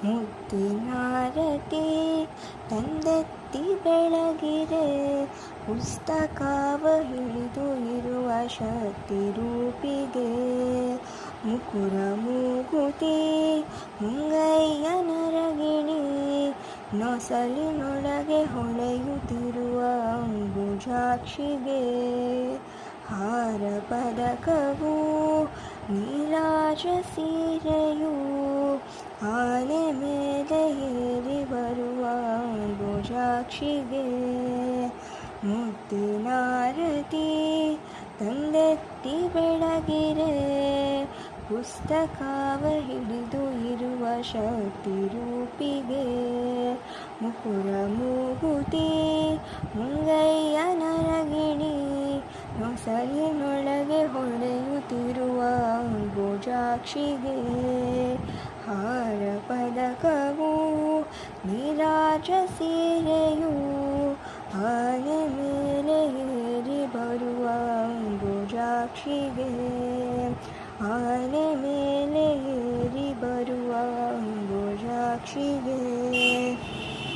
ಮುತ್ತಿನಾರತಿ ತಂದೆತ್ತಿ ಬೆಳಗಿರೆ, ಪುಸ್ತಕವ ಹಿಡಿದು ಇರುವ ಶಕ್ತಿ ರೂಪಿಗೆ. ಮುಕುರ ಮೂಗುತಿ ಮುಂಗೈಯ ನರಗಿಣಿ, ನೊಸಲಿನೊಳಗೆ ಹೊಳೆಯುತ್ತಿರುವ ಅಂಬುಜಾಕ್ಷಿಗೆ. ಹಾರ ಪದಕವು ನೀರಾಜ ಸೀರೆಯು, ಆನೆ ಮೇಲೆ ಏರಿ ಬರುವ ಅಂಬುಜಾಕ್ಷಿಗೆ. ಮುತ್ತಿನಾರತಿ ತಂದೆತ್ತಿ ಬೆಳಗಿರೆ, ಪುಸ್ತಕವ ಹಿಡಿದು ಇರುವ ಶಕ್ತಿ ರೂಪಿಗೆ. ಮುಕುರ ಮೂಗುತಿ ಮುಂಗೈಯ ನರಗಿಣಿ, ನೊಸಲಿನೊಳಗೆ ಹೊಳೆಯುತ್ತಿರುವ ಅಂಬುಜಾಕ್ಷಿಗೆ. ಹಾರ ಪದಕವು ನೀರಾಜ ಸೀರೆಯು, ಆನೆ ಮೇಲೆ ಏರಿ ಬರುವ ಅಂಬುಜಾಕ್ಷಿಗೆ. ಆನೆ ಮೇಲೆ ಏರಿ ಬರುವ ಅಂಬುಜಾಕ್ಷಿಗೆ.